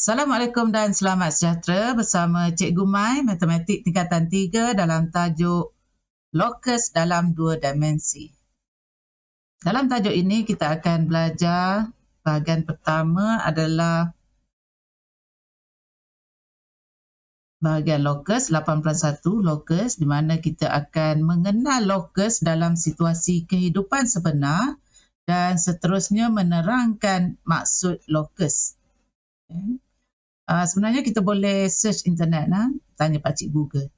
Assalamualaikum dan selamat sejahtera bersama Cikgu Mai, Matematik Tingkatan 3 dalam tajuk Locus dalam dua dimensi. Dalam tajuk ini kita akan belajar bahagian pertama adalah bahagian locus 81, locus di mana kita akan mengenal locus dalam situasi kehidupan sebenar dan seterusnya menerangkan maksud locus. Sebenarnya kita boleh search internet, tanya Pakcik Google.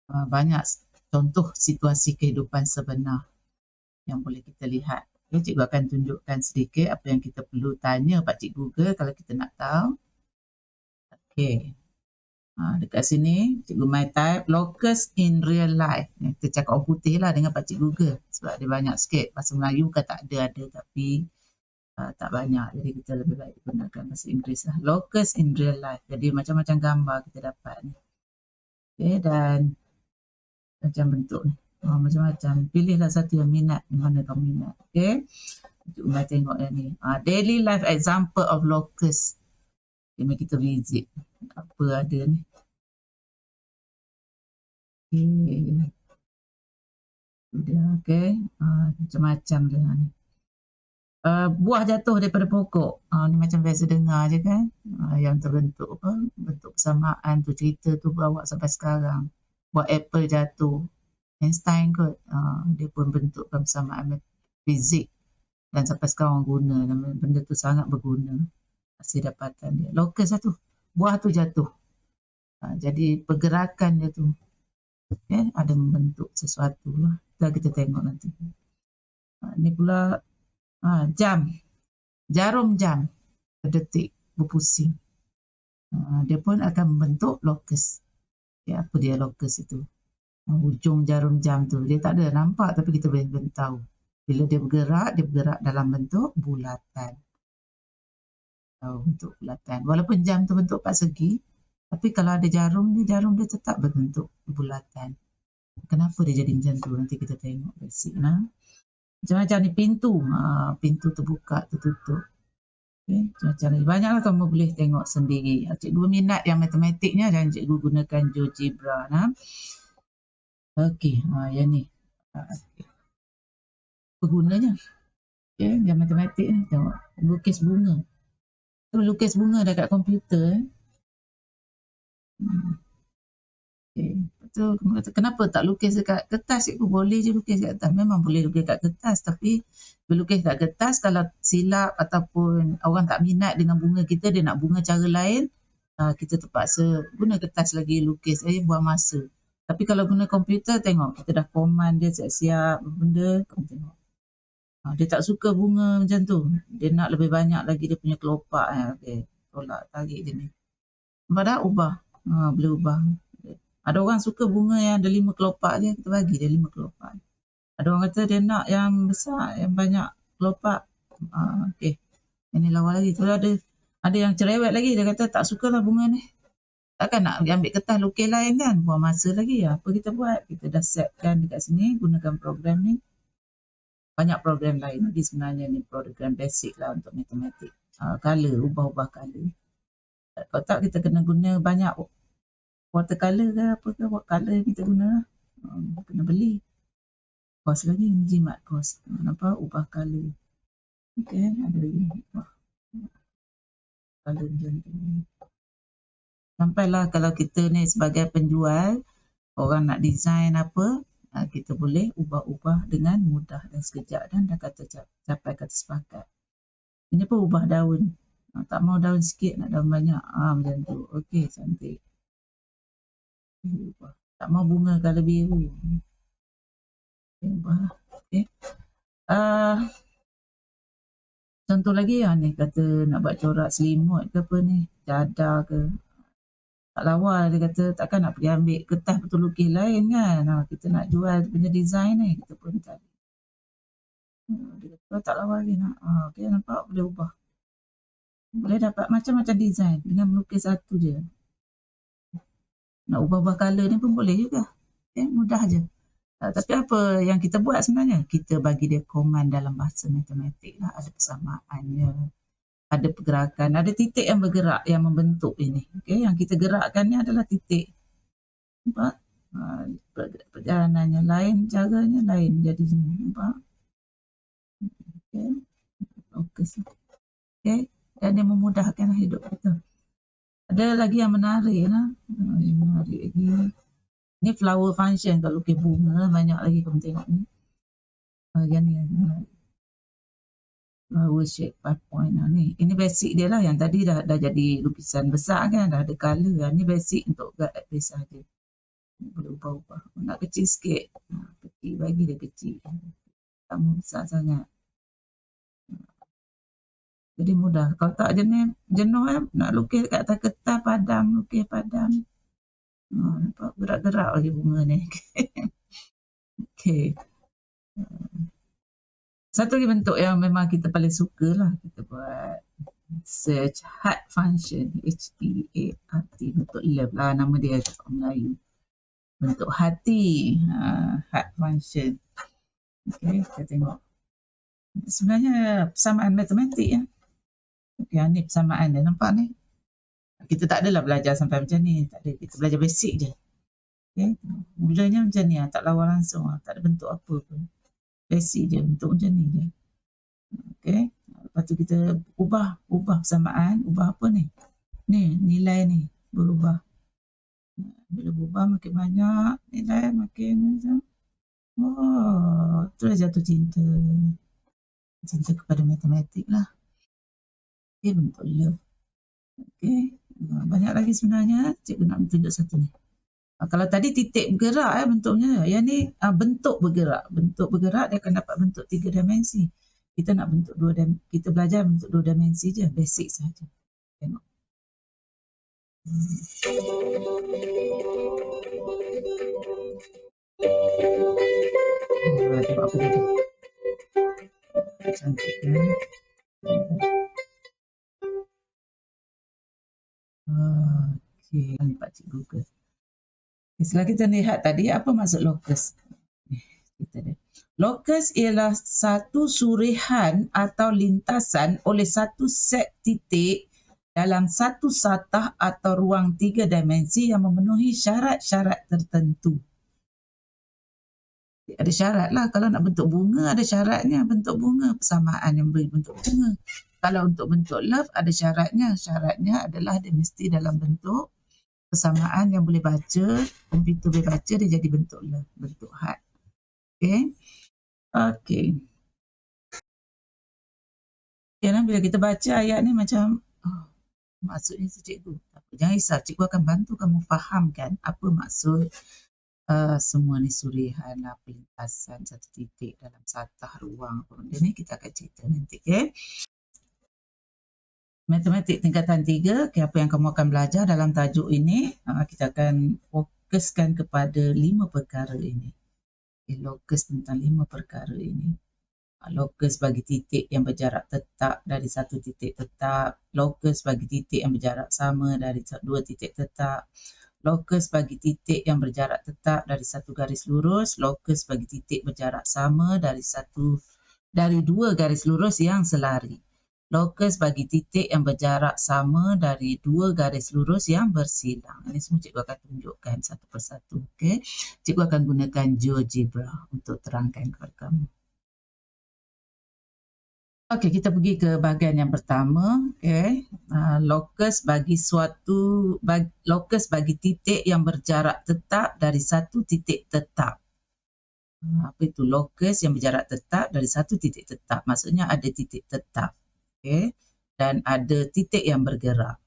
Banyak contoh situasi kehidupan sebenar yang boleh kita lihat. Okay, cikgu akan tunjukkan sedikit apa yang kita perlu tanya Pakcik Google kalau kita nak tahu. Okay. Dekat sini, Cikgu Mai type locus in real life. Kita cakap orang putih lah dengan Pakcik Google sebab dia banyak sikit. Bahasa Melayu kan tak ada tapi tak banyak. Jadi kita lebih baik gunakan bahasa Inggeris lah. Locus in real life. Jadi macam-macam gambar kita dapat ni. Okay, dan macam bentuk ni. Macam-macam. Pilihlah satu yang minat. Yang mana kamu minat. Okay. Cikgu Mai tengok yang ni. Daily life example of locus. Jadi kita visit. Apa ada ni. Okay. Sudah. Okay. Macam-macam dia ni. Buah jatuh daripada pokok. Ni macam biasa dengar je kan. Yang terbentuk apa. Bentuk persamaan tu. Cerita tu bawa sampai sekarang. Buah apple jatuh. Einstein kot. Dia pun bentukkan persamaan fizik. Dan sampai sekarang orang guna. Benda tu sangat berguna. Hasil dapatan dia. Locus lah tu. Buah tu jatuh. Jadi pergerakan dia tu. Okay, ada membentuk sesuatu lah. Kita tengok nanti. Ni pula jam. Jarum jam. Berdetik. Berpusing. Dia pun akan membentuk locus. Okay, apa dia locus itu? Ujung jarum jam tu. Dia tak ada nampak tapi kita boleh tahu. Bila dia bergerak dalam bentuk bulatan. Bentuk bulatan. Walaupun jam tu bentuk persegi, tapi kalau ada jarum dia tetap berbentuk bulatan. Kenapa dia jadi macam tu? Nanti kita tengok basic. Macam-macam ni pintu. Pintu terbuka, tertutup. Okay, macam-macam ni. Banyaklah kamu boleh tengok sendiri. Cikgu minat yang matematiknya dan cikgu gunakan GeoGebra. Okey, yang ni. Pergunanya. Okay, yang matematik ni tengok. Lukis bunga. Tu lukis bunga dekat komputer. Okay. Betul. Kenapa tak lukis dekat kertas? Cikgu boleh je lukis dekat kertas. Memang boleh lukis dekat kertas. Tapi berlukis dekat kertas kalau silap ataupun orang tak minat dengan bunga kita, dia nak bunga cara lain, kita terpaksa guna kertas lagi lukis. Buang masa. Tapi kalau guna komputer, tengok. Kita dah command dia siap-siap benda. Kamu tengok. Dia tak suka bunga macam tu. Dia nak lebih banyak lagi dia punya kelopak. Okay. Tolak, tarik je ni. Nampak dah? Ubah. Boleh ubah. Ada orang suka bunga yang ada 5 kelopak je. Kita bagi dia 5 kelopak. Ada orang kata dia nak yang besar, yang banyak kelopak. Okay. Ini lawa lagi. Tu ada yang cerewet lagi. Dia kata tak sukalah bunga ni. Takkan nak ambil kertas lukis lain kan? Buang masa lagi. Apa kita buat? Kita dah setkan dekat sini. Gunakan program ni. Banyak program lain. Jadi sebenarnya ni program basic lah untuk matematik. Color. Ubah-ubah color. Kalau tak kita kena guna banyak watercolor ke apa ke. Color kita guna. Kena beli. Kos lagi. Jimat kos. Nampak? Ubah color. Okay. Ada lagi. Color macam tu. Sampailah kalau kita ni sebagai penjual, orang nak design apa, kita boleh ubah-ubah dengan mudah dan sekejap dan dah kata capai kata sepakat. Ini pun ubah daun. Tak mau daun sikit, nak daun banyak. Macam tu. Okey, cantik. Ubah. Tak mau bunga colour biru. Okay, ubahlah. Okay. Contoh lagi ni kata nak buat corak selimut ke apa ni, cadar ke. Tak lawa dia kata takkan nak pergi ambil kertas betul lukis lain kan. Kita nak jual punya design ni, kita pun cari. Dia kata tak lawa lagi nak. Okay, nampak boleh ubah. Boleh dapat macam-macam design dengan melukis satu je. Nak ubah-ubah colour ni pun boleh juga. Okay, mudah je. Tapi apa yang kita buat sebenarnya? Kita bagi dia command dalam bahasa matematik lah. Ada persamaannya. ada pergerakan, ada titik yang bergerak yang membentuk ini. Okey, yang kita gerakkan ni adalah titik. Nampak? Perjalanannya lain, caranya lain jadi sini. Nampak? Okey. Fokus. Okey. Dan dia memudahkan hidup kita. Ada lagi yang menarik lah. Yang menarik lagi. Ni flower function. Kalau lukis bunga, banyak lagi kamu tengok ni. Bahagian ni. Flower shape 5 point. Ni. Ini basic dia lah. Yang tadi dah jadi lukisan besar kan. Dah ada colour kan. Ni basic untuk guide base saja. Boleh ubah-ubah. Nak kecil sikit. Kecil, bagi dia kecil. Tak besar sangat. Jadi mudah. Kalau tak jenuh nak lukis kat atas kertas padam, lukis padam. Nampak gerak-gerak lagi bunga ni. Okey. Satu lagi bentuk yang memang kita paling suka lah. Kita buat search heart function. H-E-A-R-T. Bentuk love lah nama dia kat Melayu. Bentuk hati. Heart function. Okey, kita tengok. Sebenarnya persamaan matematik ya. Okey, ni persamaan dia. Nampak ni? Kita tak adalah belajar sampai macam ni. Tak ada. Kita belajar basic je. Okay. Mulanya macam ni. Tak lawan langsung. Tak ada bentuk apa pun. Basic je. Bentuk macam ni je. Okay. Lepas tu kita ubah persamaan. Ubah apa ni? Ni nilai ni. Berubah. Bila berubah makin banyak. Nilai makin macam. Oh. Terus jatuh cinta. Cinta kepada matematik lah. Okay. Bentuk love. Okay. Banyak lagi sebenarnya. Cikgu nak tunjuk satu ni. Kalau tadi titik bergerak bentuknya. Yang ni bentuk bergerak. Bentuk bergerak dia akan dapat bentuk 3 dimensi. Kita nak bentuk 2 dimensi. Kita belajar bentuk 2 dimensi je. Basic saja. Tengok. Tengok apa dia. Cantik kan? Okey. Nampak cikgu ke? Setelah kita lihat tadi, apa maksud locus? Locus ialah satu surehan atau lintasan oleh satu set titik dalam satu satah atau ruang 3 dimensi yang memenuhi syarat-syarat tertentu. Ada syarat lah. Kalau nak bentuk bunga, ada syaratnya bentuk bunga. Persamaan yang beri bentuk bunga. Kalau untuk bentuk love, ada syaratnya. Syaratnya adalah dia mesti dalam bentuk persamaan yang boleh baca. Komputer boleh baca, dia jadi bentuk love. Bentuk heart. Okay. Okay. Kerana bila kita baca ayat ni macam, maksudnya cikgu. Jangan risau, cikgu akan bantu kamu fahamkan apa maksud semua ni surehan lah, pelintasan satu titik dalam satah ruang. Benda ni kita akan cerita nanti. Okay? Matematik tingkatan 3, okay, apa yang kamu akan belajar dalam tajuk ini, kita akan fokuskan kepada 5 perkara ini. Okay, lokus tentang 5 perkara ini. Lokus bagi titik yang berjarak tetap dari satu titik tetap. Lokus bagi titik yang berjarak sama dari 2 titik tetap. Lokus bagi titik yang berjarak tetap dari satu garis lurus. Lokus bagi titik berjarak sama dari 2 garis lurus yang selari. Lokus bagi titik yang berjarak sama dari 2 garis lurus yang bersilang. Ini semua cikgu akan tunjukkan satu persatu. Okay? Cikgu akan gunakan GeoGebra untuk terangkan kepada kamu. Okey, kita pergi ke bahagian yang pertama. Okay. Lokus bagi titik yang berjarak tetap dari satu titik tetap. Apa itu lokus yang berjarak tetap dari satu titik tetap? Maksudnya ada titik tetap. Okay. Dan ada titik yang bergerak.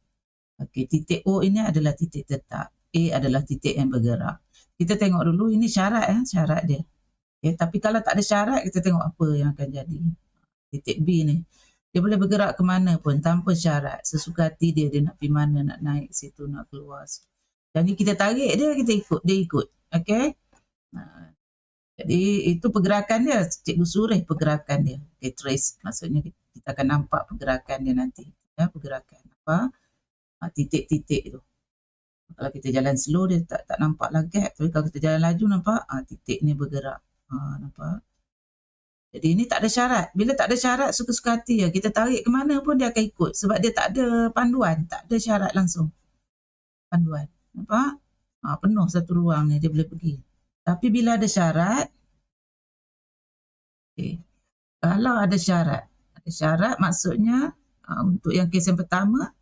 Okay. Titik O ini adalah titik tetap. A adalah titik yang bergerak. Kita tengok dulu ini syarat syarat dia. Okay. Tapi kalau tak ada syarat, kita tengok apa yang akan jadi. Titik B ni. Dia boleh bergerak ke mana pun tanpa syarat. Sesuka hati dia nak pergi mana, nak naik situ, nak keluar. Jadi kita tarik dia, kita ikut. Dia ikut. Okay. Jadi itu pergerakan dia. Cikgu surih pergerakan dia. Okay, trace. Maksudnya kita akan nampak pergerakan dia nanti. Ya, pergerakan. Apa? Titik-titik tu. Kalau kita jalan slow, dia tak nampak lah gap. Tapi kalau kita jalan laju, nampak titik ni bergerak. Nampak? Jadi ini tak ada syarat. Bila tak ada syarat, suka-suka hati ya. Kita tarik ke mana pun dia akan ikut. Sebab dia tak ada panduan. Tak ada syarat langsung. Panduan. Nampak? Penuh satu ruang ni dia boleh pergi. Tapi bila ada syarat, okay. Kalau ada syarat maksudnya untuk yang kes yang pertama,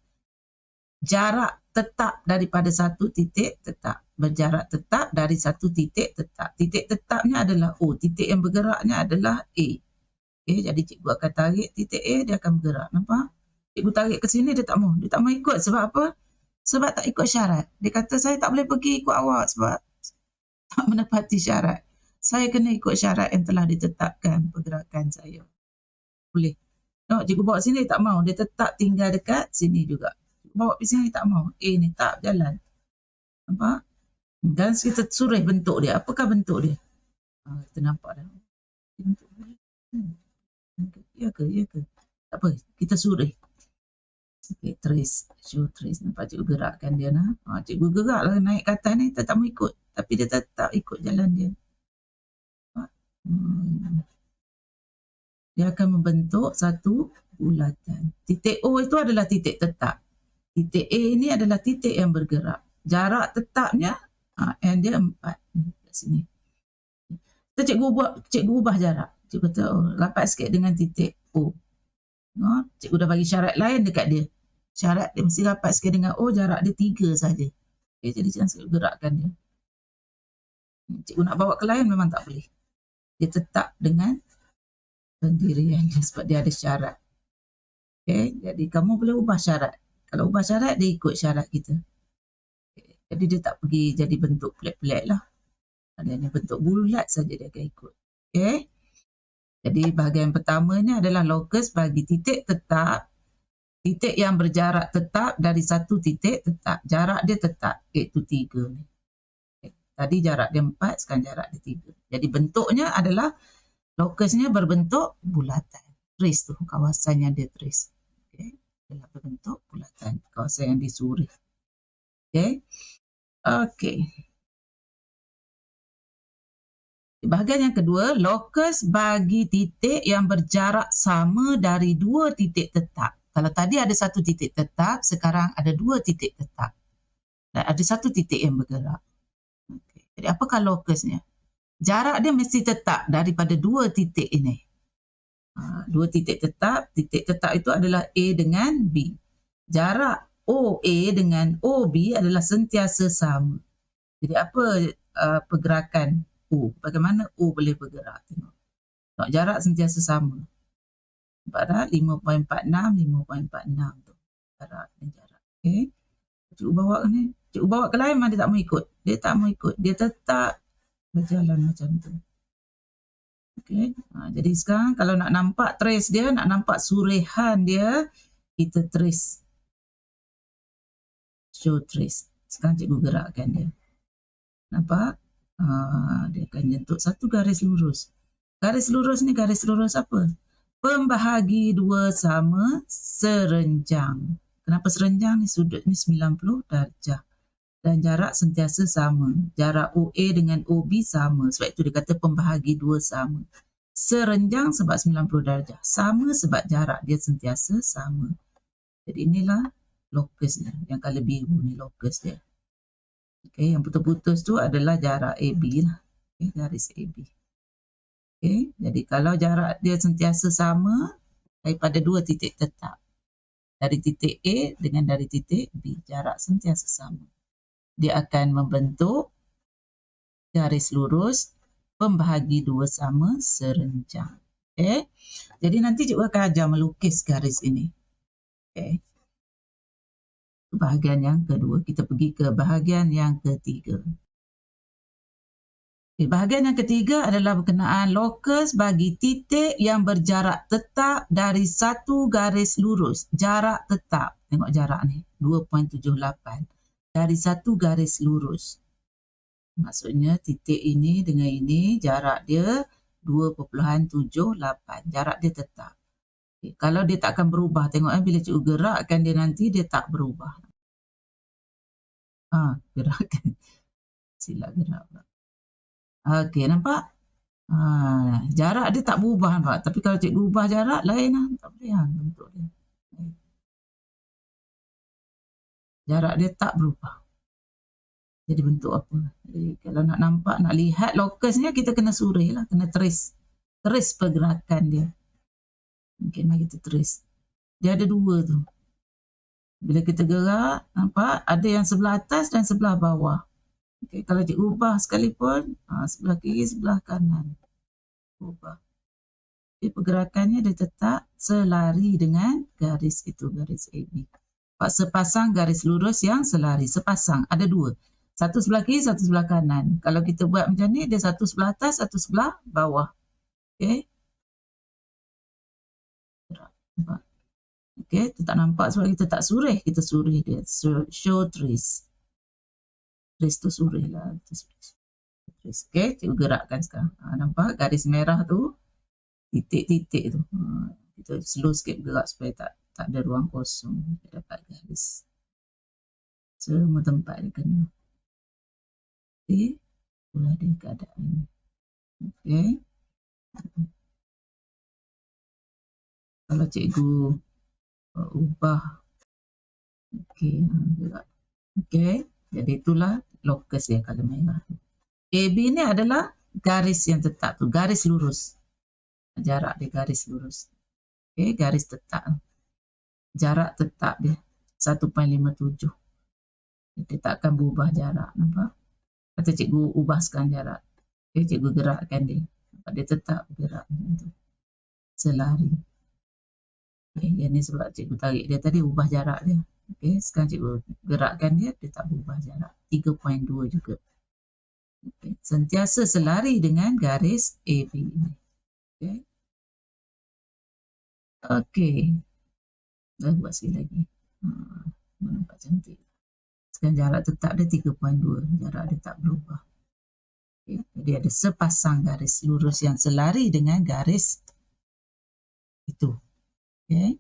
jarak tetap daripada satu titik tetap. Berjarak tetap dari satu titik tetap. Titik tetapnya adalah O. Titik yang bergeraknya adalah A. Okay, jadi cikgu akan tarik titik A, dia akan bergerak. Nampak? Cikgu tarik ke sini, dia tak mau. Dia tak mau ikut. Sebab apa? Sebab tak ikut syarat. Dia kata, saya tak boleh pergi ikut awak sebab tak menepati syarat. Saya kena ikut syarat yang telah ditetapkan pergerakan saya. Boleh. No, cikgu bawa sini, tak mau. Dia tetap tinggal dekat sini juga. Bawa pergi sini, tak mau. A ni tak jalan. Nampak? Dan kita suruh bentuk dia. Apakah bentuk dia? Kita nampak dah. Bentuk dia. Ya ke? Tak apa, kita suruh. Okay, trace. Show trace. Nampak cikgu gerakkan dia. Cikgu gerak lah naik ke atas ni. Tak mau ikut. Tapi dia tetap ikut jalan dia. Dia akan membentuk satu bulatan. Titik O itu adalah titik tetap. Titik A ini adalah titik yang bergerak. Jarak tetapnya, and dia 4. Kat sini. Cikgu ubah jarak. Cikgu kata, rapat sikit dengan titik O. Cikgu dah bagi syarat lain dekat dia. Syarat dia mesti rapat sikit dengan O, jarak dia 3 saja. Okay, jadi jangan sikit gerakkan dia. Cikgu nak bawa ke lain memang tak boleh. Dia tetap dengan pendirian dia sebab dia ada syarat. Okay, jadi kamu boleh ubah syarat. Kalau ubah syarat, dia ikut syarat kita. Okay, jadi dia tak pergi jadi bentuk pelik-pelik lah. Adanya bentuk bulat saja dia akan ikut. Okay. Jadi bahagian pertama ni adalah lokus bagi titik tetap. Titik yang berjarak tetap dari satu titik tetap. Jarak dia tetap, iaitu 3 ni. Okay. Tadi jarak dia 4, sekarang jarak dia 3. Jadi bentuknya adalah lokusnya berbentuk bulatan. Trace tu, kawasan yang dia trace. Okay. Adalah berbentuk bulatan, kawasan yang disuri. Okay. Okay. Bahagian yang kedua, lokus bagi titik yang berjarak sama dari 2 titik tetap. Kalau tadi ada 1 titik tetap, sekarang ada 2 titik tetap. Dan ada 1 titik yang bergerak. Okay. Jadi apakah lokusnya? Jarak dia mesti tetap daripada 2 titik ini. 2 titik tetap itu adalah A dengan B. Jarak OA dengan OB adalah sentiasa sama. Jadi apa pergerakan O? Bagaimana O boleh bergerak? Tengok jarak sentiasa sama. Nampak dah? 5.46, 5.46 tu. Jarak dan jarak. Okay. Cikgu bawa ni. Cikgu bawa ke lain memang dia tak mau ikut. Dia tetap berjalan macam tu. Okay. Jadi sekarang kalau nak nampak trace dia, nak nampak surehan dia, kita trace. Show trace. Sekarang cikgu gerakkan dia. Nampak? Dia akan bentuk satu garis lurus. Garis lurus ni garis lurus apa? Pembahagi 2 sama serenjang. Kenapa serenjang ni? Sudut ni 90 darjah. Dan jarak sentiasa sama. Jarak OA dengan OB sama. Sebab itu dia kata pembahagi 2 sama. Serenjang sebab 90 darjah. Sama sebab jarak dia sentiasa sama. Jadi inilah lokus dia. Yang colour biru ni lokus dia. Okay, yang putus-putus tu adalah jarak AB lah. Okay, garis AB. Okay, jadi kalau jarak dia sentiasa sama daripada 2 titik tetap. Dari titik A dengan dari titik B. Jarak sentiasa sama. Dia akan membentuk garis lurus pembahagi 2 sama serenjang. Okay, jadi nanti cikgu akan ajar melukis garis ini. Okay. Bahagian yang kedua. Kita pergi ke bahagian yang ketiga. Okay, bahagian yang ketiga adalah berkenaan lokus bagi titik yang berjarak tetap dari satu garis lurus. Jarak tetap. Tengok jarak ni. 2.78. Dari satu garis lurus. Maksudnya titik ini dengan ini jarak dia 2.78. Jarak dia tetap. Okay, kalau dia tak akan berubah. Tengok bila cikgu gerakkan dia nanti, dia tak berubah. Gerakkan. Sila gerak. Okey, nampak? Jarak dia tak berubah nampak. Tapi kalau cikgu ubah jarak lain lah. Tak boleh lah bentuk dia. Jarak dia tak berubah. Jadi bentuk apa? Jadi kalau nak nampak, nak lihat locusnya kita kena suri lah. Kena trace. Trace pergerakan dia. Mungkin lah kita trace. Dia ada dua tu. Bila kita gerak, nampak ada yang sebelah atas dan sebelah bawah. Okay, kalau cikgu ubah sekalipun, sebelah kiri, sebelah kanan. Ubah. Jadi pergerakannya dia tetap selari dengan garis itu, garis AB. Sepasang garis lurus yang selari. Sepasang, ada dua. Satu sebelah kiri, satu sebelah kanan. Kalau kita buat macam ni, dia satu sebelah atas, satu sebelah bawah. Okay. Okay, kita tak nampak sebab kita tak surih. Kita surih dia. Show trace. Trace tu surih lah. Okay, cikgu gerakkan sekarang. Nampak garis merah tu, titik-titik tu. Kita slow sikit gerak supaya tak ada ruang kosong. Kita dapat garis. Semua tempat dia kena. Okay, itulah dia keadaan ni. Okay. Kalau cikgu ubah. Okay, gerak. Okay, jadi itulah locus dia kalau merah. AB ni adalah garis yang tetap tu, garis lurus. Jarak dia garis lurus. Okay, garis tetap. Jarak tetap dia 1.57. Dia tak akan berubah jarak, nampak? Kata cikgu ubah sekarang jarak. Okay, cikgu gerakkan dia. Nampak dia tetap gerak tu. Selari. Okay, yang ni sebab cikgu tarik dia tadi ubah jarak dia. Okay, sekarang cikgu gerakkan dia, dia tak berubah jarak. 3.2 juga. Okay. Sentiasa selari dengan garis AB ini. Okay. Okay. Dah buat sekali lagi. Nampak cantik. Sekarang jarak tetap dia 3.2. Jarak dia tak berubah. Okay. Jadi ada sepasang garis lurus yang selari dengan garis itu. Okay.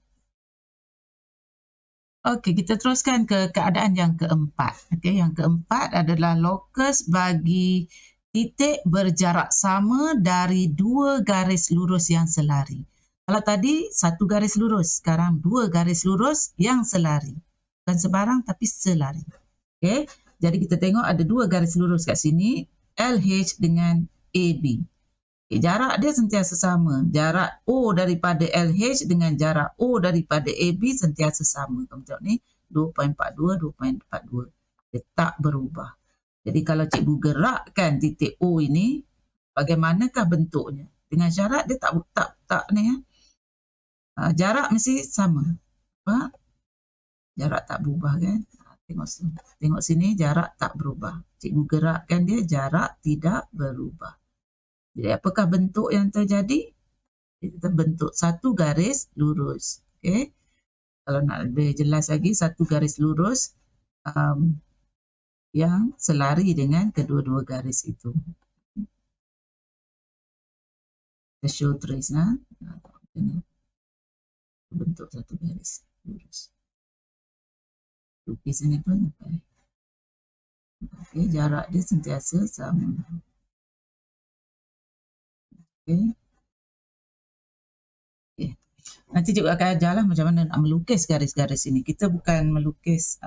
Okey, kita teruskan ke keadaan yang keempat. Okey, yang keempat adalah locus bagi titik berjarak sama dari dua garis lurus yang selari. Kalau tadi satu garis lurus, sekarang dua garis lurus yang selari. Bukan sebarang tapi selari. Okey, jadi kita tengok ada dua garis lurus kat sini, LH dengan AB. Okay, jarak dia sentiasa sama. Jarak O daripada LH dengan jarak O daripada AB sentiasa sama. Kamu tengok ni 2.42, 2.42. Dia tak berubah. Jadi kalau cikgu gerakkan titik O ini, bagaimanakah bentuknya? Dengan syarat dia tak ni ya. Jarak mesti sama. Jarak tak berubah kan? Tengok sini jarak tak berubah. Cikgu gerakkan dia, jarak tidak berubah. Jadi apakah bentuk yang terjadi? Kita bentuk satu garis lurus. Okay. Kalau nak lebih jelas lagi, satu garis lurus yang selari dengan kedua-dua garis itu. Kita show trace. Bentuk satu garis lurus. Lukis ini pun. Okay, jarak dia sentiasa sama. Okay. Okay. Nanti cikgu akan ajarlah macam mana nak melukis garis-garis ini. Kita bukan melukis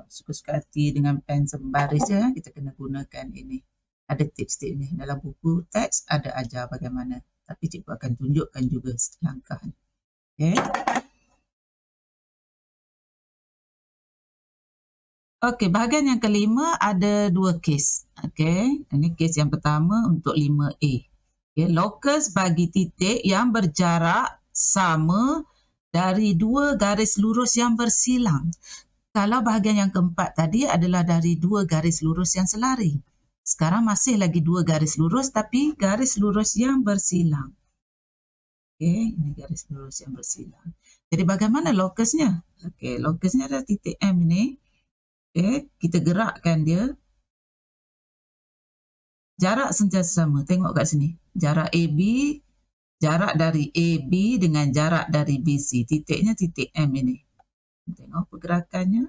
suka-suka hati dengan pen sembaris je. Kita kena gunakan ini. Ada tips-tips ni. Dalam buku teks ada ajar bagaimana. Tapi cikgu akan tunjukkan juga langkah. Okay. Okey, bahagian yang kelima ada dua kes. Okey, ini kes yang pertama untuk 5A. Okay, locus bagi titik yang berjarak sama dari dua garis lurus yang bersilang. Kalau bahagian yang keempat tadi adalah dari dua garis lurus yang selari. Sekarang masih lagi dua garis lurus tapi garis lurus yang bersilang. Okey, ini garis lurus yang bersilang. Jadi bagaimana locusnya? Okey, locusnya adalah titik M ini. Okay, kita gerakkan dia. Jarak sentiasa sama. Tengok kat sini. Jarak AB, jarak dari AB dengan jarak dari BC. Titiknya titik M ini. Tengok pergerakannya.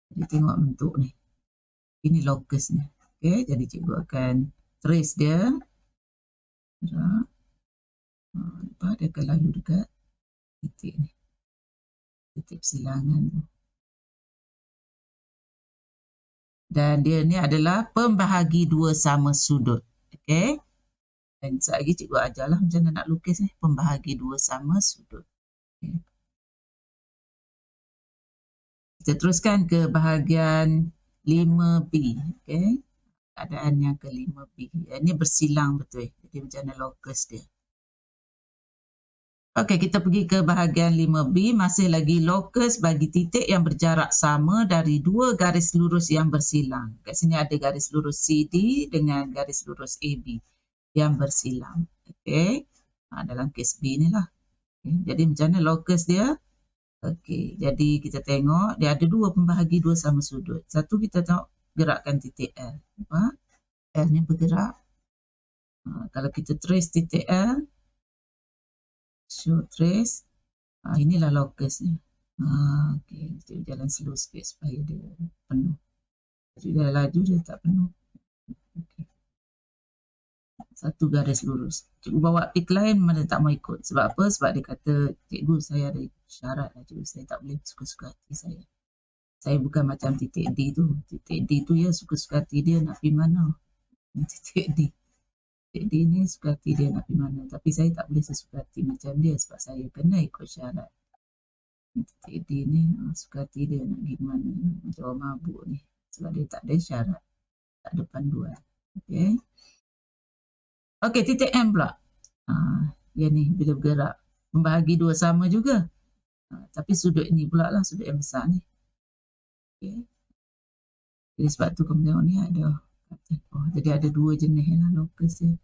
Jadi tengok bentuk ni. Ini locusnya. Okay, jadi cikgu akan trace dia. Gerak. Lepas dia akan lalu dekat titik ni. Titik persilangan tu. Dan dia ni adalah pembahagi dua sama sudut. Okey. Dan sekejap lagi cikgu ajarlah macam mana nak lukis ni. Pembahagi dua sama sudut. Okay. Kita teruskan ke bahagian 5B. Okey. Keadaan yang ke 5B. Ini bersilang betul. Jadi macam mana locus dia. Okey, kita pergi ke bahagian 5B. Masih lagi locus bagi titik yang berjarak sama dari dua garis lurus yang bersilang. Kat sini ada garis lurus CD dengan garis lurus AB yang bersilang. Okey. Dalam kes B ni lah. Okay. Jadi macam mana locus dia? Okey, jadi kita tengok dia ada dua pembahagi dua sama sudut. Satu kita tengok gerakkan titik L. Nampak? L ni bergerak. Kalau kita trace titik L, show trace, inilah locus ni. Okey, kita jalan slow sikit supaya dia penuh. Jadi dia laju dia tak penuh. Okay. Satu garis lurus. Cikgu bawa pik lain mana tak mau ikut. Sebab apa? Sebab dia kata, cikgu saya ada syarat lah cikgu. Saya tak boleh suka-suka hati saya. Saya bukan macam titik D tu. Titik D tu ya suka-suka hati dia nak pergi mana. Titik D. Titik D ni suka hati dia nak pergi mana. Tapi saya tak boleh sesuka hati macam dia sebab saya kena ikut syarat. Titik D ni suka hati dia nak pergi mana. Macam orang mabuk ni. Sebab dia tak ada syarat. Tak ada panduan. Okey. Okey, titik M pula. Dia ni bila bergerak. Membahagi dua sama juga. Tapi sudut ni pula lah. Sudut yang besar ni. Okay. Jadi sebab tu kamu tengok ni ada. Jadi ada dua jenis lah locus dia.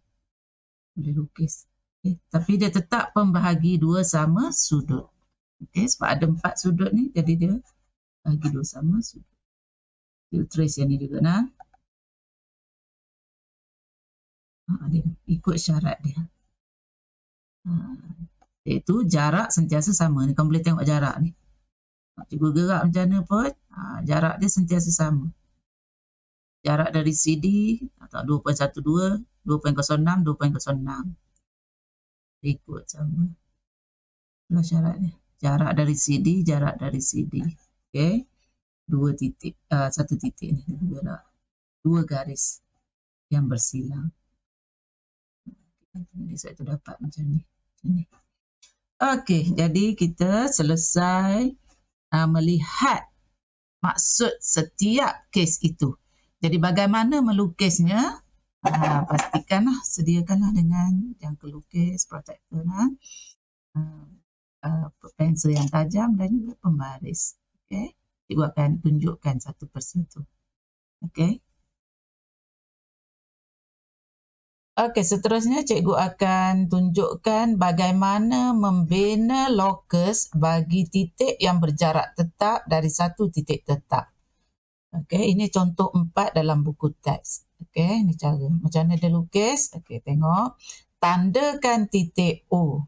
Boleh lukis. Okay. Tapi dia tetap pembahagi dua sama sudut. Okay. Sebab ada 4 sudut ni. Jadi dia bahagi dua sama sudut. Dia trace yang ni juga nah. Dia ikut syarat dia. Iaitu jarak sentiasa sama. Ni kamu boleh tengok jarak ni. Cikgu gerak macam mana pun, jarak dia sentiasa sama. Jarak dari CD atau 2.12, 2.06, 2.06. Ikut sama. Itulah syarat dia. Jarak dari CD, jarak dari CD. Okey. Dua titik, satu titik ni. Gerak. Dua garis yang bersilang. Jadi saya tu dapat macam ni. Okey, jadi kita selesai melihat maksud setiap kes itu. Jadi bagaimana melukisnya? Pastikanlah, sediakanlah dengan jangka lukis, protektor, pensel yang tajam dan juga pembaris. Okey, cikgu akan tunjukkan satu persatu. Okey. Okey, seterusnya cikgu akan tunjukkan bagaimana membina locus bagi titik yang berjarak tetap dari satu titik tetap. Okey, ini contoh 4 dalam buku teks. Okey, ini cara. Macam mana dia lukis? Okey, tengok. Tandakan titik O.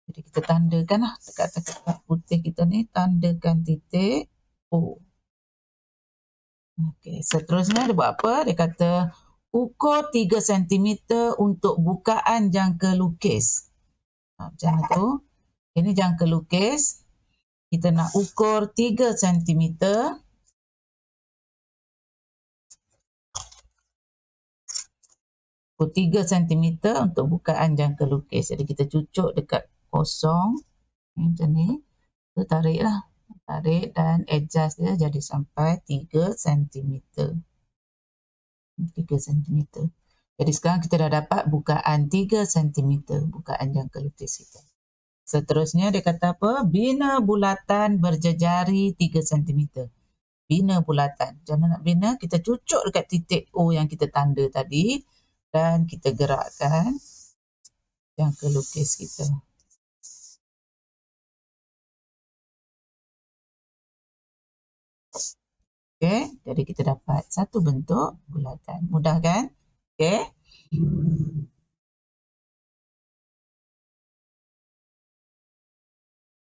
Jadi kita tandakan lah dekat tekat putih kita ni. Tandakan titik O. Okey, seterusnya dia buat apa? Dia kata ukur 3 cm untuk bukaan jangka lukis. Macam tu. Ini jangka lukis. Kita nak ukur 3 cm. Ukur 3 cm untuk bukaan jangka lukis. Jadi kita cucuk dekat kosong. Macam ni. Kita tarik lah. Tarik dan adjust dia jadi sampai 3 cm. 3 cm. Jadi sekarang kita dah dapat bukaan 3 cm. Bukaan jangka lukis kita. Seterusnya dia kata apa? Bina bulatan berjejari 3 cm. Bina bulatan. Macam mana nak bina? Kita cucuk dekat titik O yang kita tanda tadi. Dan kita gerakkan jangka lukis kita. Okey, jadi kita dapat satu bentuk bulatan. Mudah kan? Okey.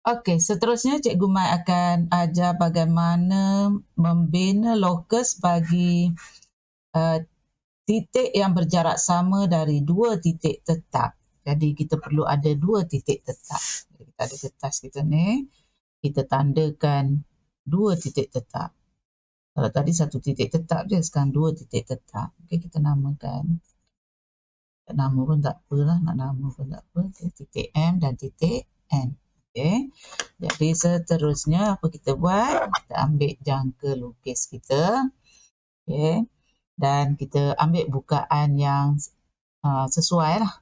Okey, seterusnya Cikgu Mai akan ajar bagaimana membina locus bagi titik yang berjarak sama dari dua titik tetap. Jadi kita perlu ada dua titik tetap. Jadi kita ada kertas kita ni, kita tandakan dua titik tetap. Kalau tadi satu titik tetap je, sekarang dua titik tetap. Okey, kita namakan. Tak nama pun tak apalah, nak nama pun tak apa. Okay, titik M dan titik N. Okey. Jadi seterusnya apa kita buat? Kita ambil jangka lukis kita. Okey. Dan kita ambil bukaan yang sesuai lah.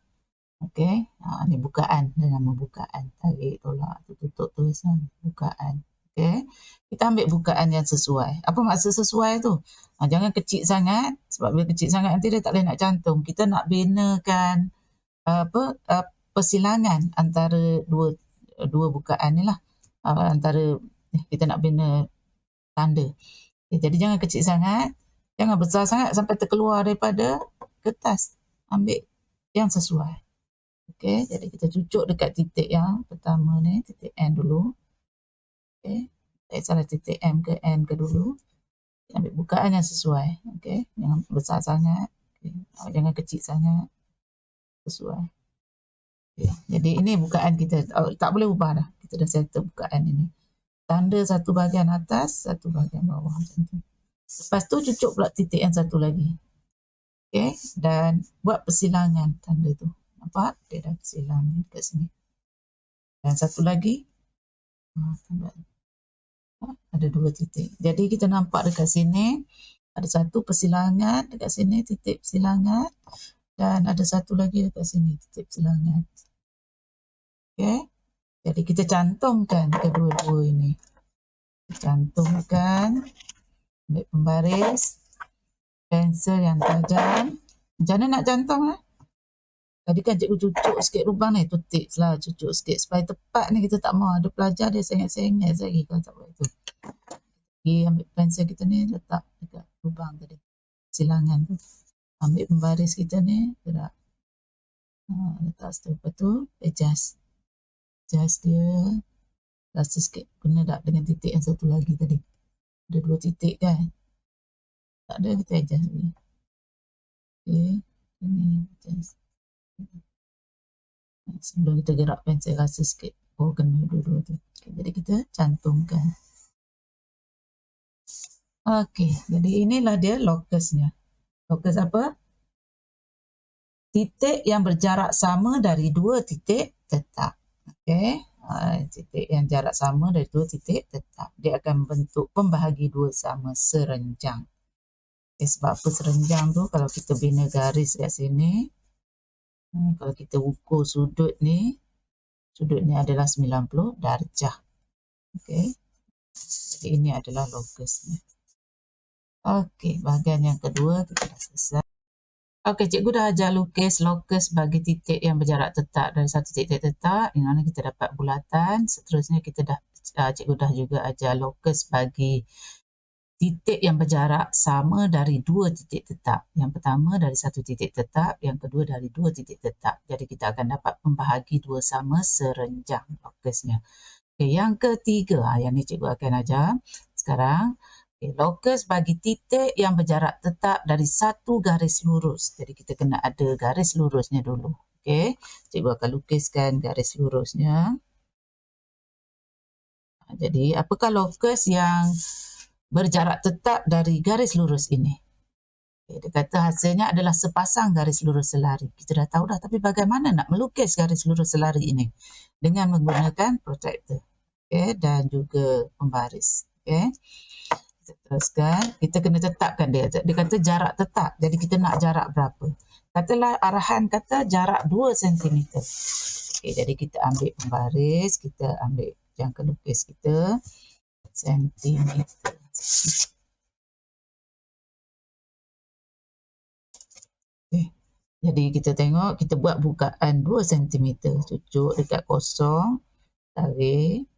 Okey. Ni bukaan. Dia nama bukaan. Tarik, tolak, tutup, tulisan. Bukaan. Okey. Kita ambil bukaan yang sesuai. Apa maksud sesuai tu? Jangan kecil sangat. Sebab bila kecil sangat nanti dia tak boleh nak cantum. Kita nak binakan persilangan antara dua bukaan ni lah. Antara kita nak bina tanda. Okay, jadi jangan kecil sangat. Jangan besar sangat sampai terkeluar daripada kertas. Ambil yang sesuai. Okey, jadi kita cucuk dekat titik yang pertama ni, titik N dulu. Okey, tak salah titik M ke N ke dulu. Ambil bukaan yang sesuai. Okey, jangan besar sangat. Okay. Jangan kecil sangat. Sesuai. Okay. Jadi ini bukaan kita. Tak boleh ubah dah. Kita dah settle bukaan ini. Tanda satu bahagian atas, satu bahagian bawah macam tu. Lepas tu cucuk pula titik yang satu lagi. Okey, dan buat persilangan tanda tu. Nampak? Dia dah persilang dekat sini. Dan satu lagi. Ada dua titik. Jadi kita nampak dekat sini. Ada satu persilangan dekat sini, titik persilangan. Dan ada satu lagi dekat sini, titik persilangan. Okey. Jadi kita cantumkan kedua-dua ini. Cantumkan. Ambil pembaris. Pensel yang tajam. Macam mana nak cantum lah? Tadi kan cikgu cucuk sikit lubang ni. Tu tips lah, cucuk sikit. Supaya tepat ni kita tak mahu. Ada pelajar dia sengit-sengit lagi kalau tak buat itu. Okay, ambil pensel kita ni, letak dekat lubang tadi. Silangan tu. Ambil pembaris kita ni, gerak. Letak situ. Lepas tu, adjust. Adjust dia. Rasa sikit. Kena tak dengan titik yang satu lagi tadi. Ada dua titik kan? Tak ada, kita adjust lagi. Okay. Ini adjust. Sebelum kita gerak pensel, rasa sikit. Oh, kena dua-dua tu. Okay, jadi kita cantumkan. Okey, jadi inilah dia locusnya. Locus apa? Titik yang berjarak sama dari dua titik tetap. Okey, titik yang jarak sama dari dua titik tetap. Dia akan membentuk pembahagi dua sama serenjang. Okay, sebab apa serenjang tu? Kalau kita bina garis kat sini, kalau kita ukur sudut ni adalah 90 darjah. Okey, jadi ini adalah locusnya. Okey, bahagian yang kedua kita dah selesai. Okey, cikgu dah ajar lukis locus bagi titik yang berjarak tetap dari satu titik tetap. Yang mana kita dapat bulatan. Seterusnya cikgu dah juga ajar locus bagi titik yang berjarak sama dari dua titik tetap. Yang pertama dari satu titik tetap, yang kedua dari dua titik tetap. Jadi kita akan dapat pembahagi dua sama serenjang locusnya. Okey, yang ketiga, yang ni cikgu akan ajar sekarang. Okay, locus bagi titik yang berjarak tetap dari satu garis lurus. Jadi kita kena ada garis lurusnya dulu. Okey, cikgu akan lukiskan garis lurusnya. Jadi apakah locus yang berjarak tetap dari garis lurus ini? Okay, dia kata hasilnya adalah sepasang garis lurus selari. Kita dah tahu dah, tapi bagaimana nak melukis garis lurus selari ini? Dengan menggunakan protractor. Okay, dan juga pembaris. Okay. Kita teruskan, kita kena tetapkan dia. Dia kata jarak tetap. Jadi kita nak jarak berapa? Katalah arahan kata jarak 2 cm. Okay, jadi kita ambil pembaris, kita ambil jangka lukis kita sentimeter. Okay. Jadi kita tengok, kita buat bukaan 2 cm. Cucuk dekat kosong, tarik.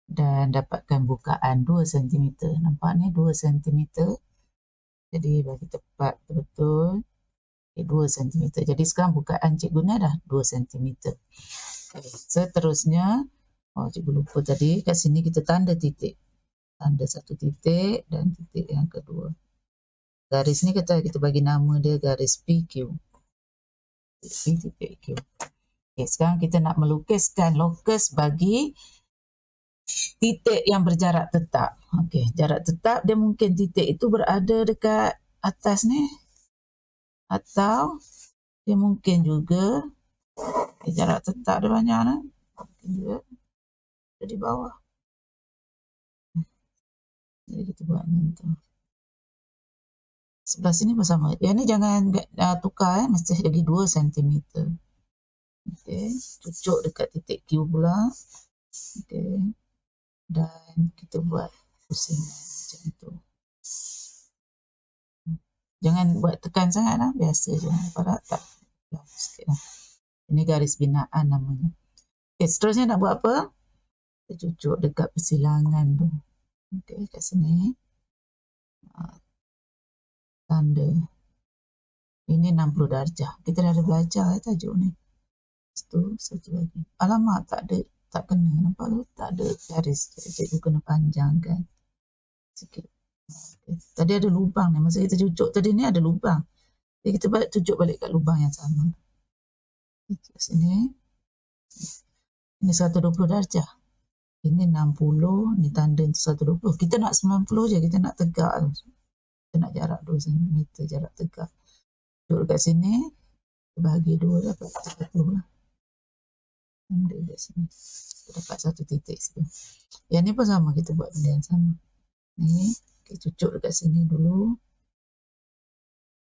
Dan dapatkan bukaan 2 cm. Nampak ni 2 cm. Jadi bagi tepat betul. Okay, 2 cm. Jadi sekarang bukaan cikgu ni dah 2 cm. Okay, seterusnya, cikgu lupa tadi. Kat sini kita tanda titik. Tanda satu titik dan titik yang kedua. Garis ni kita bagi nama dia garis PQ. P titik Q. Okay, sekarang kita nak melukiskan lokus bagi titik yang berjarak tetap. Okey, jarak tetap dia mungkin titik itu berada dekat atas ni. Atau dia mungkin juga jarak tetap dia banyak ni. Mungkin juga di bawah. Jadi kita buat macam tu. Sebelah sini pun sama. Yang ni jangan tukar mesti lagi 2 cm. Okey, cucuk dekat titik Q pula. Okey. Dan kita buat pusingan macam tu. Jangan buat tekan sangat lah, biasa je. Nampak tak? Sikit lah. Ini garis binaan namanya. Okey, seterusnya nak buat apa? Kita cucuk dekat persilangan tu. Okey, kat sini. Tanda. Ini 60 darjah. Kita dah ada belajar tajuk ni. Satu lagi. Alamak, tak kena. Nampak tu? Tak ada garis. Cikgu kena panjangkan sikit. Okay. Tadi ada lubang ni. Masa kita cucuk tadi ni ada lubang. Jadi kita cucuk balik kat lubang yang sama. Kat sini. Ini 120 darjah. Ini 60. Ni tanda 120. Kita nak 90 je. Kita nak tegak tu. Kita nak jarak 2 cm jarak tegak. Cucuk kat sini. Kita bahagi 2 dapat 30 lah. Tanda kat sini. Kita dapat satu titik situ. Yang ni pun sama. Kita buat benda yang sama. Ni. Okay, cucuk dekat sini dulu.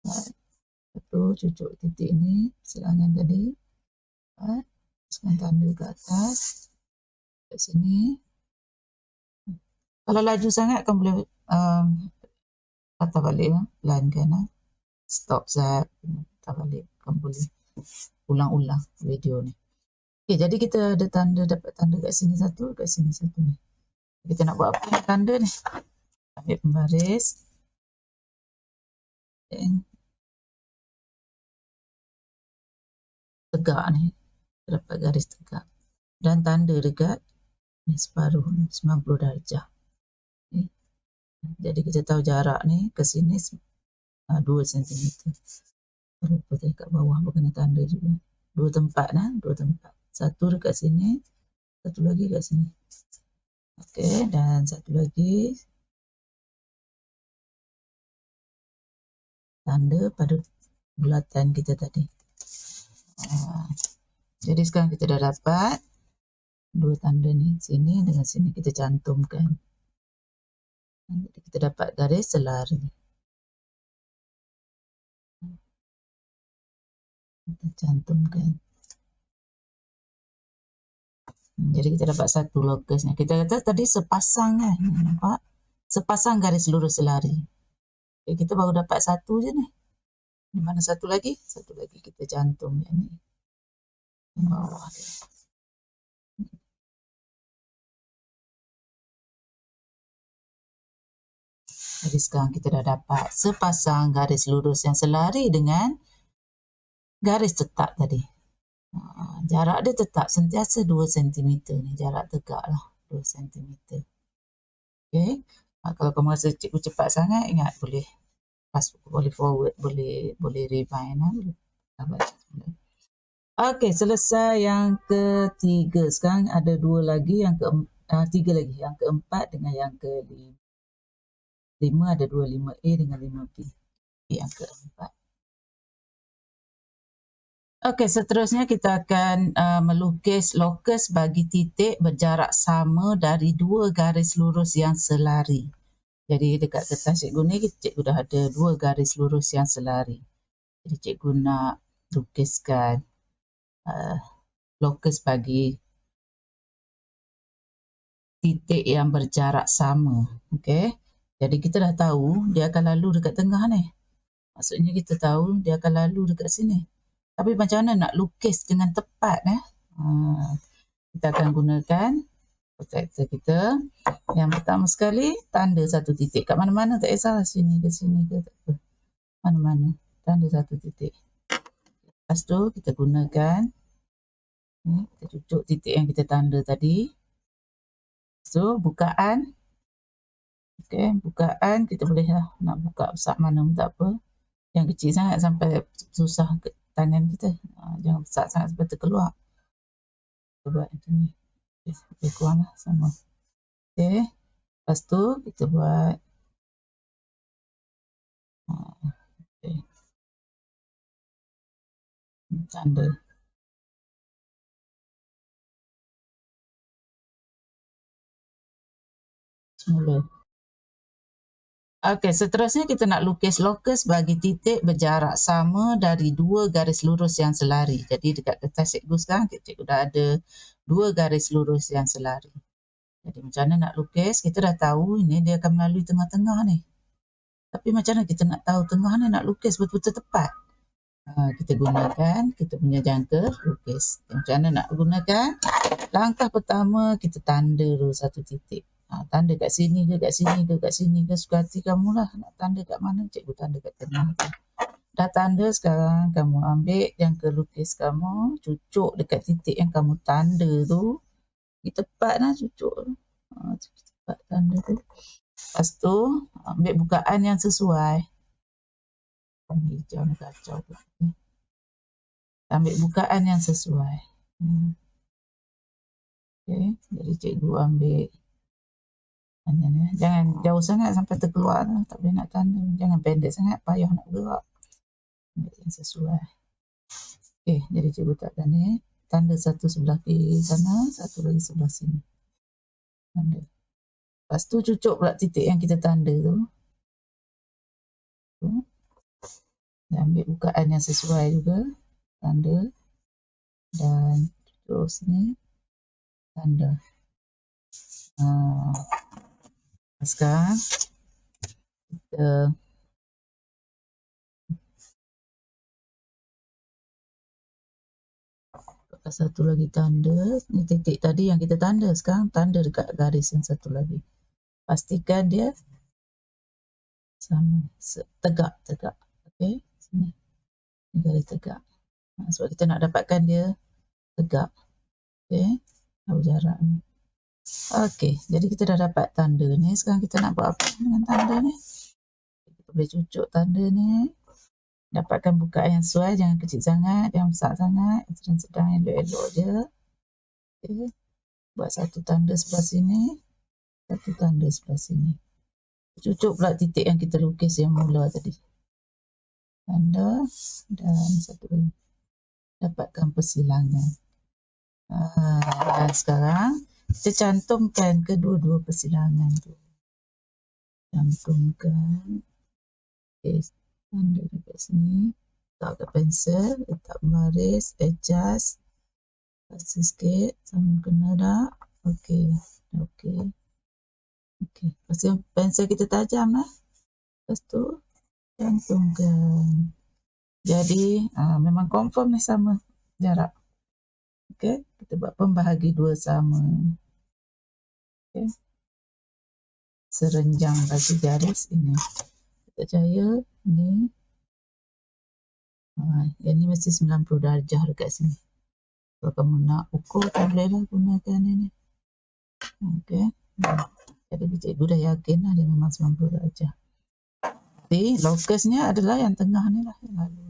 Satu, cucuk titik ni, silangan tadi. Masukkan tanda ke atas. Kat sini. Kalau laju sangat, kan boleh patah balik. Pelankan. Stop zap. Patah balik. Kan boleh ulang-ulang video ni. Okay, jadi kita ada tanda, dapat tanda kat sini satu, kat sini satu ni. Kita nak buat apa tanda ni? Ambil pembaris. Dan tegak ni. Dapat garis tegak. Dan tanda dekat ni separuh ni, 90 darjah. Okay. Jadi kita tahu jarak ni ke sini 2 cm. Rupa dekat bawah berkena tanda juga. 2 tempat lah, 2 tempat. Satu dekat sini, satu lagi kat sini. Okey, dan satu lagi tanda pada bulatan kita tadi. Jadi sekarang kita dah dapat 2 tanda ni, sini dengan sini kita cantumkan. Jadi kita dapat garis selari. Kita cantumkan. Jadi kita dapat satu lokusnya. Kita kata tadi sepasang kan, nampak? Sepasang garis lurus selari. Okay, kita baru dapat satu je ni. Di mana satu lagi? Satu lagi kita cantum yang ni. Di bawah dia. Jadi sekarang kita dah dapat sepasang garis lurus yang selari dengan garis tetap tadi. Jarak dia tetap sentiasa 2 cm ni. Jarak tegak lah 2 cm. Okay. Kalau kamu rasa cikgu cepat sangat, ingat boleh forward, boleh rewind lah. Okey, selesai yang ketiga. Sekarang ada 2 lagi, 3 lagi. Yang keempat dengan yang kelima. 5 ada 2, 5A dengan 5B. Yang keempat. Okey, seterusnya kita akan melukis lokus bagi titik berjarak sama dari 2 garis lurus yang selari. Jadi dekat kertas cikgu ni, cikgu dah ada 2 garis lurus yang selari. Jadi cikgu nak lukiskan lokus bagi titik yang berjarak sama. Okey. Jadi kita dah tahu dia akan lalu dekat tengah ni. Maksudnya kita tahu dia akan lalu dekat sini. Tapi macam mana nak lukis dengan tepat kita akan gunakan protractor kita. Yang pertama sekali, tanda satu titik. Kat mana-mana tak kisah, sini ke sini ke tak apa. Mana-mana, tanda satu titik. Lepas tu kita gunakan kita cucuk titik yang kita tanda tadi. So, bukaan Okey, bukaan kita boleh lah nak buka besar mana pun tak apa. Yang kecil sangat sampai susah ke tangan kita. Jangan besar sangat sampai terkeluar. Kita buat macam ni. Lebih kurang lah sama. Okey. Lepas tu kita buat okay. Tanda. Semula. Okey, seterusnya kita nak lukis lokus bagi titik berjarak sama dari dua garis lurus yang selari. Jadi dekat kertas cikgu sekarang, cikgu dah ada dua garis lurus yang selari. Jadi macam mana nak lukis? Kita dah tahu ini dia akan melalui tengah-tengah ni. Tapi macam mana kita nak tahu tengah ni nak lukis betul-betul tepat? Kita gunakan kita punya jangka lukis. Macam mana nak gunakan? Langkah pertama kita tanda dulu satu titik. Tanda kat sini ke, kat sini ke, kat sini ke, suka hati kamu lah. Nak tanda kat mana, cikgu tanda kat tengah. Dah tanda sekarang, kamu ambil jangka lukis kamu, cucuk dekat titik yang kamu tanda tu. Tepat lah cucuk tu. Tepat tanda tu. Lepas tu, ambil bukaan yang sesuai. Hijau ni kacau tu. Ambil bukaan yang sesuai. Okay, jadi cikgu ambil jangan jauh sangat sampai terkeluar tu. Tak boleh nak tanda. Jangan pendek sangat, payah nak gerak. Ambil yang sesuai. Okay, jadi cikgu tak tanda. Tanda satu sebelah kiri sana, satu lagi sebelah sini. Tanda. Lepas tu cucuk pula titik yang kita tanda tu. Dan ambil bukaan yang sesuai juga. Tanda. Dan cucuk sini. Tanda. Sekarang kita satu lagi tanda. Ini titik tadi yang kita tanda. Sekarang tanda dekat garis yang satu lagi. Pastikan dia sama. Tegak. Okey. Sini. Ini garis tegak. Sebab kita nak dapatkan dia tegak. Okey. Tahu jarak ni. Okey. Jadi kita dah dapat tanda ni. Sekarang kita nak buat apa dengan tanda ni? Kita boleh cucuk tanda ni. Dapatkan bukaan yang sesuai. Jangan kecil sangat. Jangan besar sangat. Sedang-sedang elok-elok je. Okay. Buat satu tanda sebelah sini. Satu tanda sebelah sini. Cucuk pula titik yang kita lukis yang mula tadi. Tanda. Dan satu lagi. Dapatkan persilangan. Sekarang kita cantumkan kedua-dua persilangan tu. Cantumkan. Okay. Tanda dekat sini. Letak kat pensel. Letak baris. Adjust. Kasih sikit. Sama kena dah. Okey. Okey. Okey. Lepas tu pensel kita tajam lah. Lepas tu cantumkan. Jadi memang confirm ni sama jarak. Okey. Kita buat pembahagi dua sama. Okey. Serenjang bagi garis ini. Kita jaya ni. Yang ni mesti 90 darjah dekat sini. Kalau kamu nak ukur, tak bolehlah gunakan ini. Okey. Jadi cikgu dah yakin lah dia memang 90 darjah. Jadi lokusnya adalah yang tengah ni lah. Yang lalu.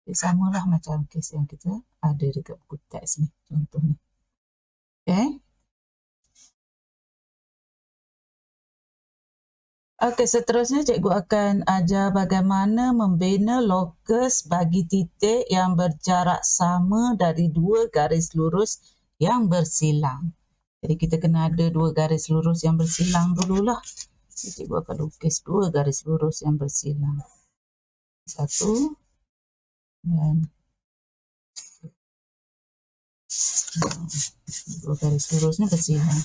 Jadi samalah macam kes yang kita ada dekat buku teks ni. Contoh ni. Okey. Okey, seterusnya cikgu akan ajar bagaimana membina lokus bagi titik yang berjarak sama dari dua garis lurus yang bersilang. Jadi kita kena ada dua garis lurus yang bersilang dululah. Cikgu akan lukis dua garis lurus yang bersilang. Satu dan dua garis lurus ni bersilang.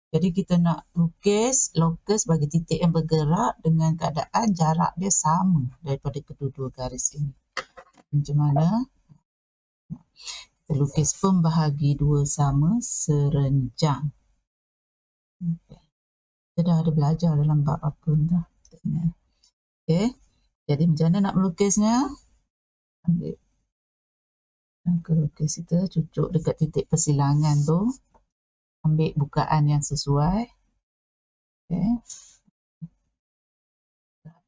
Jadi kita nak lukis lokus bagi titik yang bergerak dengan keadaan jarak dia sama daripada kedua-dua garis ini. Macam mana? Kita lukis pembahagi dua sama serenjang. Okay. Kita dah ada belajar dalam bab apa dah. Okey. Jadi macam mana nak melukisnya? Ambil jangka lukis kita, cucuk dekat titik persilangan tu. Ambil bukaan yang sesuai. Okay.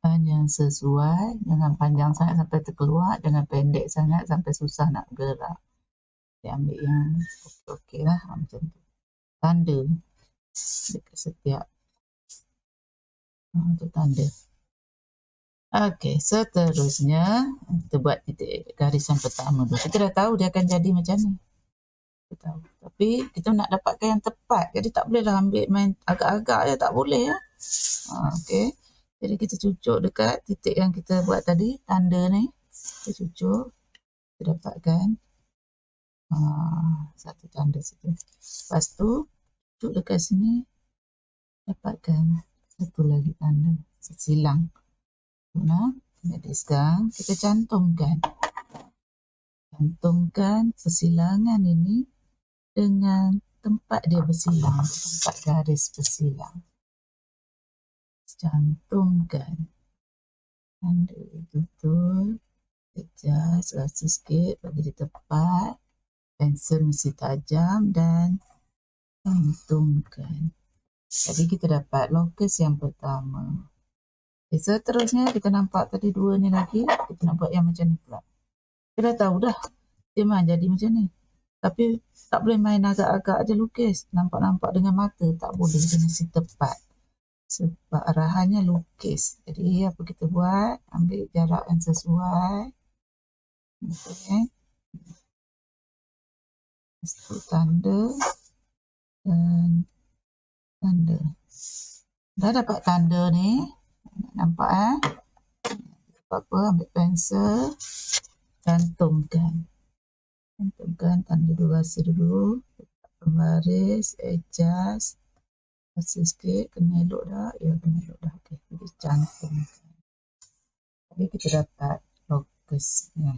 Panjang sesuai, jangan panjang sangat sampai terkeluar, jangan pendek sangat sampai susah nak gerak. Dia ambil yang okey lah, macam tu. Tanda dekat setiap untuk tanda. Okey, seterusnya kita buat titik garis yang pertama dulu. Kita dah tahu dia akan jadi macam ni. Kita tahu. Tapi kita nak dapatkan yang tepat. Jadi tak bolehlah ambil main agak-agak je, tak boleh ya. Okey. Jadi kita cucuk dekat titik yang kita buat tadi, tanda ni. Kita cucuk. Kita dapatkan satu tanda situ. Lepas tu cucuk dekat sini, dapatkan satu lagi tanda silang. Nah, jadi sekarang kita cantumkan persilangan ini dengan tempat dia bersilang, tempat garis bersilang. Cantumkan tanda betul, adjust rasa sikit bagi dia tepat, pensel mesti tajam dan cantumkan. Jadi kita dapat locus yang pertama. Seterusnya kita nampak tadi dua ni lagi, kita nak buat yang macam ni pula. Kita dah tahu dah dia memang jadi macam ni, tapi tak boleh main agak-agak je lukis, nampak-nampak dengan mata, tak boleh, dia mesti tepat sebab arahannya lukis. Jadi apa kita buat, ambil jarak yang sesuai. Okay. Satu tanda dan tanda. Dah dapat tanda ni, nampak apa, ambil pensel, cantumkan tanda dua rasa dulu, pembaris, adjust rasa sikit, kena elok dah, ya kena elok dah. Okay. Jadi cantumkan. Jadi kita dapat locus ni.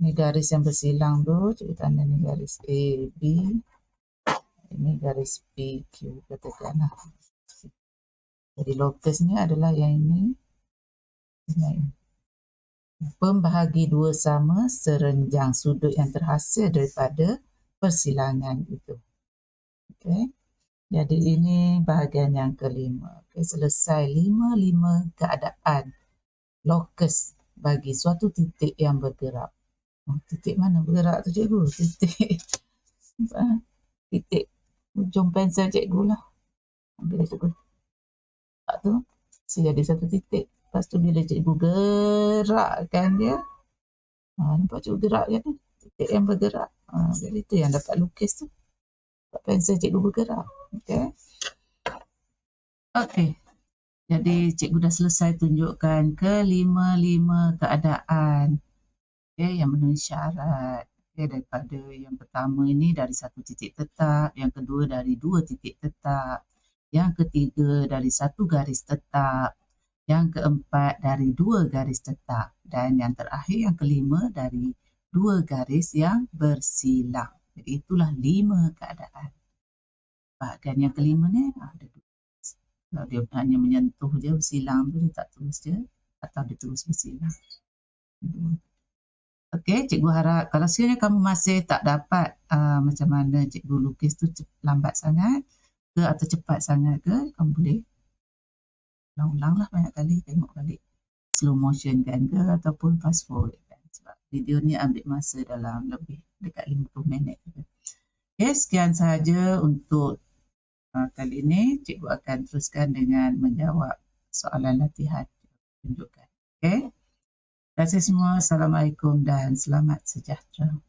Ni garis yang bersilang tu, cikgu tanda ni garis A, B, ini garis P, Q, katakanlah. Jadi locusnya adalah yang ini. Pembahagi dua sama serenjang sudut yang terhasil daripada persilangan itu. Okey. Jadi ini bahagian yang kelima. Okey, selesai 5 keadaan locus bagi suatu titik yang bergerak. Titik mana bergerak tu cikgu? Titik ujung pensel cikgu lah. Ambil cikgu. Tak tu, jadi satu titik. Lepas tu bila cikgu gerakkan dia, nampak cikgu gerak je ni, titik yang bergerak. Jadi tu yang dapat lukis tu. Dapat pensel cikgu bergerak. Okey. Jadi cikgu dah selesai tunjukkan kelima keadaan yang memenuhi syarat. Daripada yang pertama ini dari satu titik tetap, yang kedua dari dua titik tetap, yang ketiga dari satu garis tetap, yang keempat dari dua garis tetap, dan yang terakhir yang kelima dari dua garis yang bersilang. Jadi itulah 5 keadaan. Bahagian yang kelima ni ada dua. Kalau dia hanya menyentuh je bersilang tu, dia tak terus je, atau dia terus bersilang. Okey, cikgu harap kalau sekiranya kamu masih tak dapat macam mana cikgu lukis tu lambat sangat ke atau cepat sangat ke, kamu boleh ulang-ulang lah banyak kali, tengok balik slow motion kan ke ataupun fast forward kan, sebab video ni ambil masa dalam lebih dekat 50 minit. Okey, sekian sahaja untuk kali ini. Cikgu akan teruskan dengan menjawab soalan latihan tunjukkan. Okey. Terima kasih semua. Assalamualaikum dan selamat sejahtera.